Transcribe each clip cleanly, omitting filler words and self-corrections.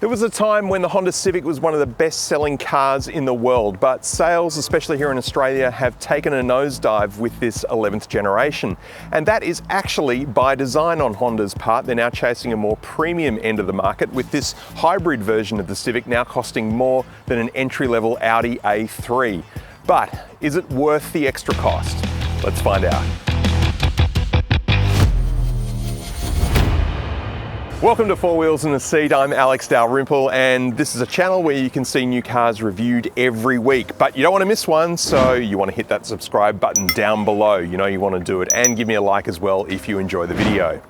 There was a time when the Honda Civic was one of the best-selling cars in the world, but sales, especially here in Australia, have taken a nosedive with this 11th generation. And that is actually by design on Honda's part. They're now chasing a more premium end of the market, with this hybrid version of the Civic now costing more than an entry-level Audi A3. But is it worth the extra cost? Let's find out. Welcome to Four Wheels in the Seat. I'm Alex Dalrymple, and this is a channel where you can see new cars reviewed every week. But you don't want to miss one, so you want to hit that subscribe button down below. You know you want to do it, and give me a like as well if you enjoy the video.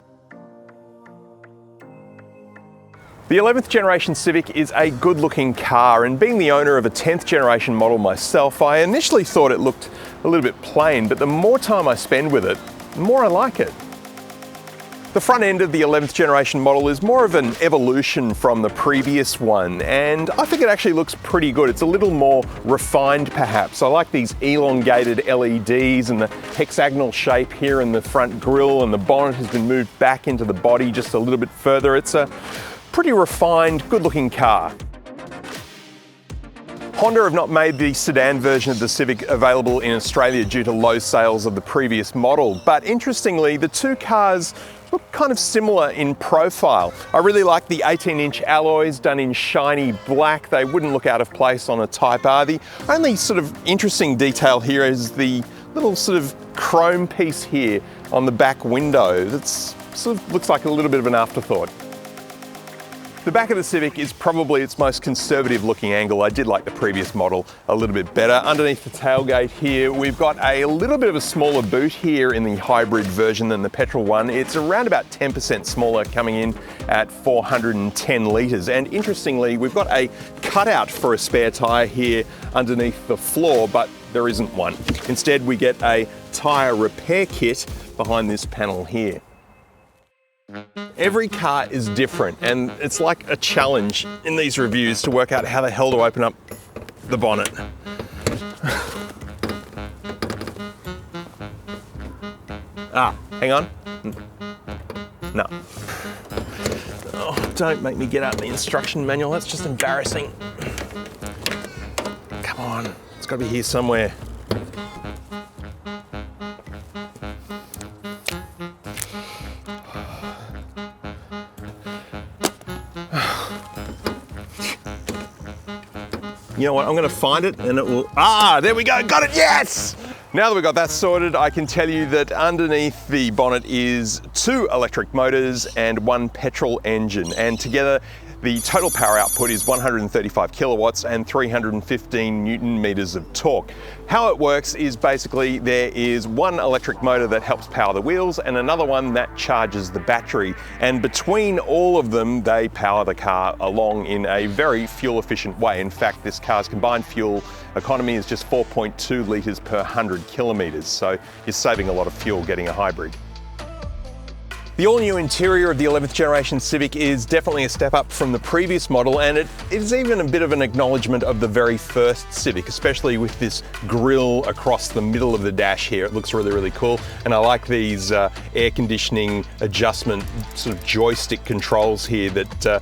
The 11th generation Civic is a good looking car, and being the owner of a 10th generation model myself, I initially thought it looked a little bit plain, but the more time I spend with it, the more I like it. The front end of the 11th generation model is more of an evolution from the previous one, and I think it actually looks pretty good. It's a little more refined perhaps. I like these elongated LEDs and the hexagonal shape here in the front grille, and the bonnet has been moved back into the body just a little bit further. It's a pretty refined, good looking car. Honda have not made the sedan version of the Civic available in Australia due to low sales of the previous model, but interestingly, the two cars look kind of similar in profile. I really like the 18-inch alloys done in shiny black. They wouldn't look out of place on a Type R. The only sort of interesting detail here is the little sort of chrome piece here on the back window. That's sort of looks like a little bit of an afterthought. The back of the Civic is probably its most conservative looking angle. I did like the previous model a little bit better. Underneath the tailgate here, we've got a little bit of a smaller boot here in the hybrid version than the petrol one. It's around about 10% smaller, coming in at 410 litres. And interestingly, we've got a cutout for a spare tyre here underneath the floor, but there isn't one. Instead, we get a tyre repair kit behind this panel here. Every car is different, and it's like a challenge in these reviews to work out how the hell to open up the bonnet. Hang on. No. Oh, don't make me get out the instruction manual, that's just embarrassing. Come on, it's got to be here somewhere. You know what, I'm gonna find it and it will, there we go, got it, yes! Now that we've got that sorted, I can tell you that underneath the bonnet is 2 electric motors and 1 petrol engine, and together the total power output is 135 kilowatts and 315 Newton meters of torque. How it works is basically there is 1 electric motor that helps power the wheels and another one that charges the battery. And between all of them, they power the car along in a very fuel efficient way. In fact, this car's combined fuel economy is just 4.2 litres per 100 kilometres. So you're saving a lot of fuel getting a hybrid. The all-new interior of the 11th generation Civic is definitely a step up from the previous model, and it is even a bit of an acknowledgement of the very first Civic, especially with this grille across the middle of the dash here. It looks really, really cool, and I like these air conditioning adjustment sort of joystick controls here that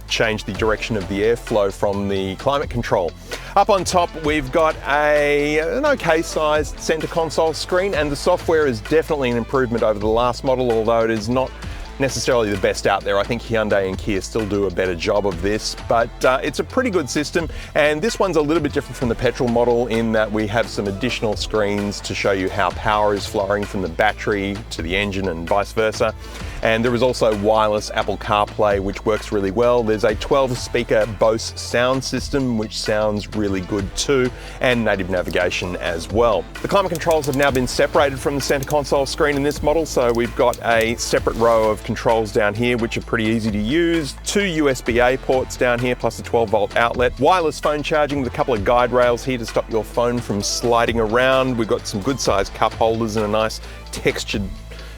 change the direction of the airflow from the climate control. Up on top, we've got an okay sized center console screen, and the software is definitely an improvement over the last model, although it is not necessarily the best out there. I think Hyundai and Kia still do a better job of this, but it's a pretty good system, and this one's a little bit different from the petrol model in that we have some additional screens to show you how power is flowing from the battery to the engine and vice versa. And there is also wireless Apple CarPlay, which works really well. There's a 12-speaker Bose sound system, which sounds really good too, and native navigation as well. The climate controls have now been separated from the center console screen in this model, so we've got a separate row of controls down here, which are pretty easy to use. 2 USB-A ports down here, plus a 12-volt outlet. Wireless phone charging with a couple of guide rails here to stop your phone from sliding around. We've got some good-sized cup holders and a nice textured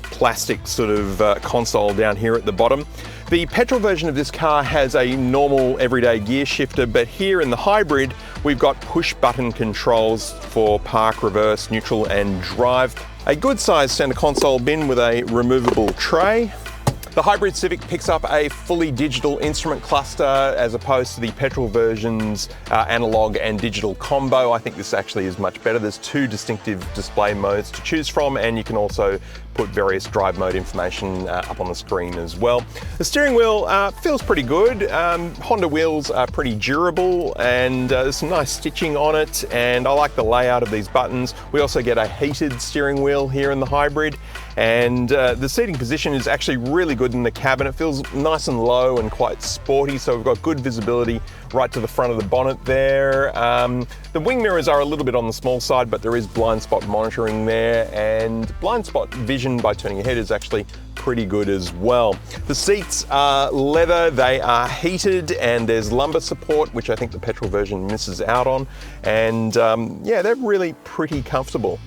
plastic sort of console down here at the bottom. The petrol version of this car has a normal everyday gear shifter, but here in the hybrid, we've got push button controls for park, reverse, neutral and drive. A good sized center console bin with a removable tray. The hybrid Civic picks up a fully digital instrument cluster as opposed to the petrol version's analog and digital combo. I think this actually is much better. There's two distinctive display modes to choose from, and you can also put various drive mode information up on the screen as well. The steering wheel feels pretty good. Honda wheels are pretty durable, and there's some nice stitching on it, and I like the layout of these buttons. We also get a heated steering wheel here in the hybrid, and the seating position is actually really good in the cabin. It feels nice and low and quite sporty, so we've got good visibility right to the front of the bonnet there. The wing mirrors are a little bit on the small side, but there is blind spot monitoring there, and blind spot vision by turning your head is actually pretty good as well. The seats are leather, they are heated, and there's lumbar support, which I think the petrol version misses out on. And yeah, they're really pretty comfortable.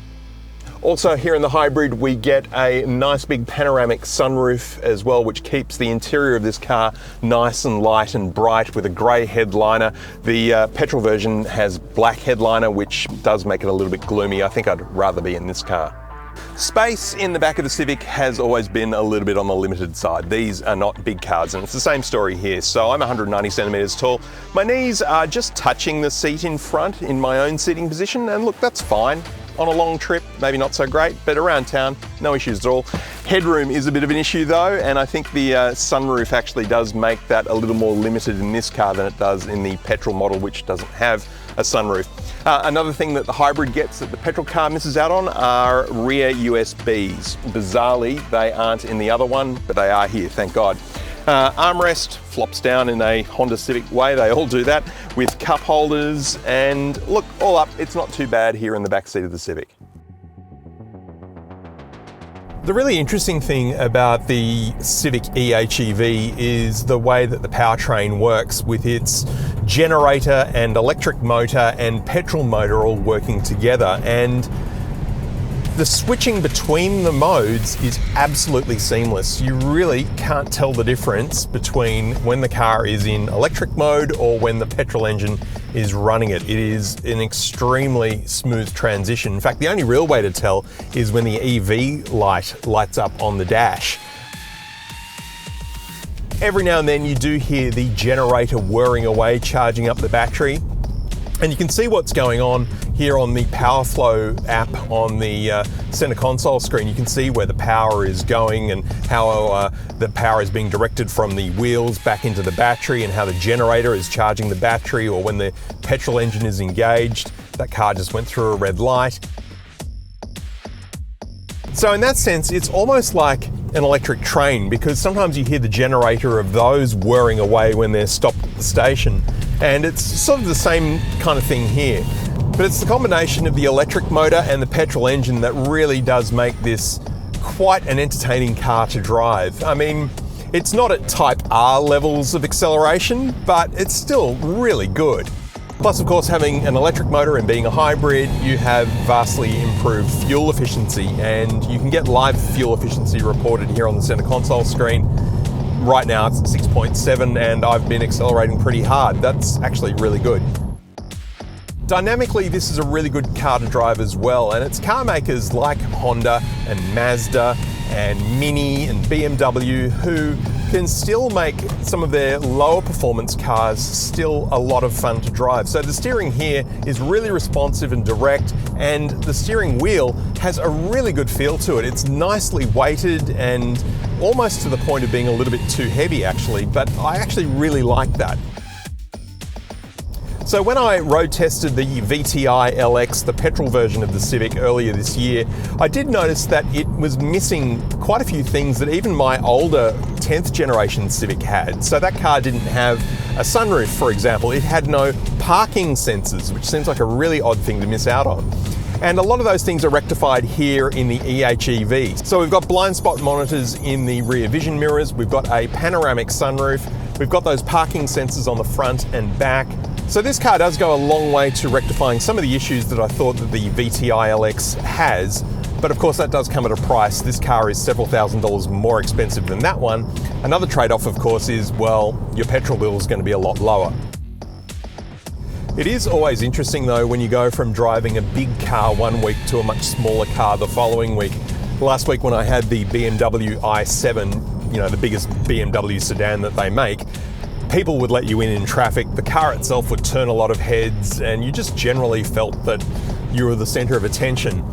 Also here in the hybrid, we get a nice big panoramic sunroof as well, which keeps the interior of this car nice and light and bright with a grey headliner. The petrol version has black headliner, which does make it a little bit gloomy. I think I'd rather be in this car. Space in the back of the Civic has always been a little bit on the limited side. These are not big cars, and it's the same story here. So I'm 190 centimeters tall. My knees are just touching the seat in front in my own seating position, and look, that's fine. On a long trip, maybe not so great, but around town, no issues at all. Headroom is a bit of an issue though, and I think the sunroof actually does make that a little more limited in this car than it does in the petrol model, which doesn't have a sunroof. Another thing that the hybrid gets that the petrol car misses out on are rear USBs. Bizarrely, they aren't in the other one, but they are here, thank God. Armrest flops down in a Honda Civic way, they all do that, with cup holders, and look, all up, it's not too bad here in the back seat of the Civic. The really interesting thing about the Civic eHEV is the way that the powertrain works, with its generator and electric motor and petrol motor all working together, and the switching between the modes is absolutely seamless. You really can't tell the difference between when the car is in electric mode or when the petrol engine is running it. It is an extremely smooth transition. In fact, the only real way to tell is when the EV light lights up on the dash. Every now and then you do hear the generator whirring away, charging up the battery. And you can see what's going on here on the PowerFlow app on the center console screen. You can see where the power is going and how the power is being directed from the wheels back into the battery, and how the generator is charging the battery, or when the petrol engine is engaged. That car just went through a red light. So in that sense, it's almost like an electric train, because sometimes you hear the generator of those whirring away when they're stopped at the station. And it's sort of the same kind of thing here. But it's the combination of the electric motor and the petrol engine that really does make this quite an entertaining car to drive. I mean, it's not at Type R levels of acceleration, but it's still really good. Plus, of course, having an electric motor and being a hybrid, you have vastly improved fuel efficiency, and you can get live fuel efficiency reported here on the center console screen. Right now it's 6.7, and I've been accelerating pretty hard. That's actually really good. Dynamically, this is a really good car to drive as well, and it's car makers like Honda and Mazda and Mini and BMW who can still make some of their lower performance cars still a lot of fun to drive. So the steering here is really responsive and direct, and the steering wheel has a really good feel to it. It's nicely weighted and almost to the point of being a little bit too heavy actually, but I actually really like that. So when I road tested the VTI LX, the petrol version of the Civic earlier this year, I did notice that it was missing quite a few things that even my older 10th generation Civic had. So that car didn't have a sunroof, for example. It had no parking sensors, which seems like a really odd thing to miss out on. And a lot of those things are rectified here in the eHEV. So we've got blind spot monitors in the rear vision mirrors, we've got a panoramic sunroof, we've got those parking sensors on the front and back. So this car does go a long way to rectifying some of the issues that I thought that the VTI LX has, but of course that does come at a price. This car is several $1,000s more expensive than that one. Another trade-off, of course, is, well, your petrol bill is going to be a lot lower. It is always interesting though when you go from driving a big car one week to a much smaller car the following week. Last week when I had the BMW i7, the biggest BMW sedan that they make, people would let you in traffic, the car itself would turn a lot of heads, and you just generally felt that you were the centre of attention.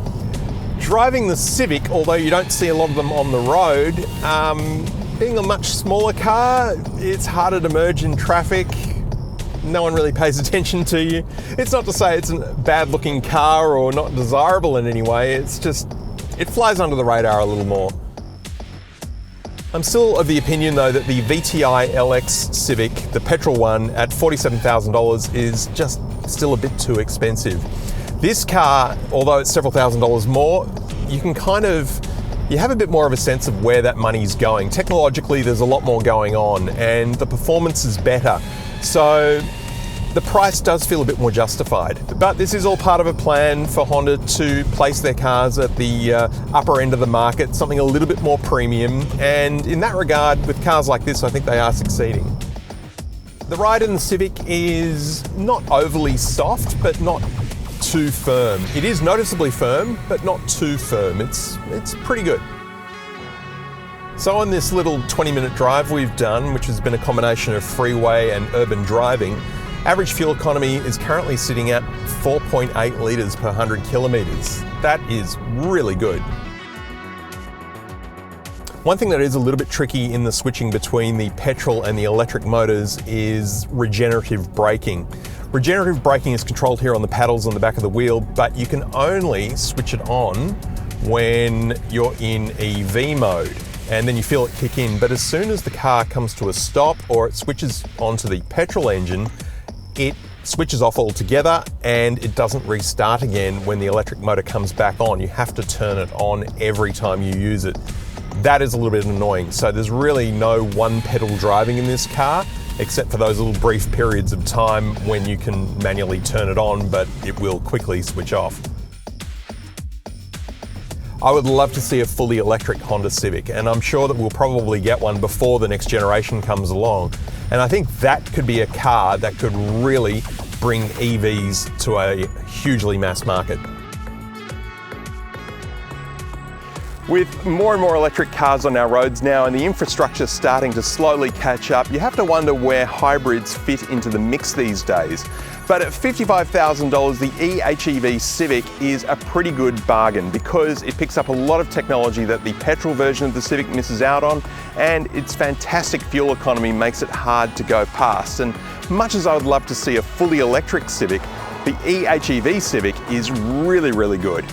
Driving the Civic, although you don't see a lot of them on the road, being a much smaller car, it's harder to merge in traffic. No one really pays attention to you. It's not to say it's a bad looking car or not desirable in any way, it's just, it flies under the radar a little more. I'm still of the opinion though that the VTI LX Civic, the petrol one at $47,000 is just still a bit too expensive. This car, although it's several $1,000s more, you have a bit more of a sense of where that money's going. Technologically, there's a lot more going on and the performance is better. So the price does feel a bit more justified. But this is all part of a plan for Honda to place their cars at the upper end of the market, something a little bit more premium. And in that regard, with cars like this, I think they are succeeding. The ride in the Civic is not overly soft, but not too firm. It is noticeably firm, but not too firm. It's pretty good. So on this little 20-minute drive we've done, which has been a combination of freeway and urban driving, average fuel economy is currently sitting at 4.8 litres per 100 kilometres. That is really good. One thing that is a little bit tricky in the switching between the petrol and the electric motors is regenerative braking. Regenerative braking is controlled here on the paddles on the back of the wheel, but you can only switch it on when you're in EV mode, and then you feel it kick in. But as soon as the car comes to a stop or it switches onto the petrol engine, it switches off altogether and it doesn't restart again when the electric motor comes back on. You have to turn it on every time you use it. That is a little bit annoying. So there's really no one pedal driving in this car, except for those little brief periods of time when you can manually turn it on, but it will quickly switch off. I would love to see a fully electric Honda Civic, and I'm sure that we'll probably get one before the next generation comes along. And I think that could be a car that could really bring EVs to a hugely mass market. With more and more electric cars on our roads now and the infrastructure starting to slowly catch up, you have to wonder where hybrids fit into the mix these days. But at $55,000, the eHEV Civic is a pretty good bargain because it picks up a lot of technology that the petrol version of the Civic misses out on, and its fantastic fuel economy makes it hard to go past. And much as I would love to see a fully electric Civic, the eHEV Civic is really, really good.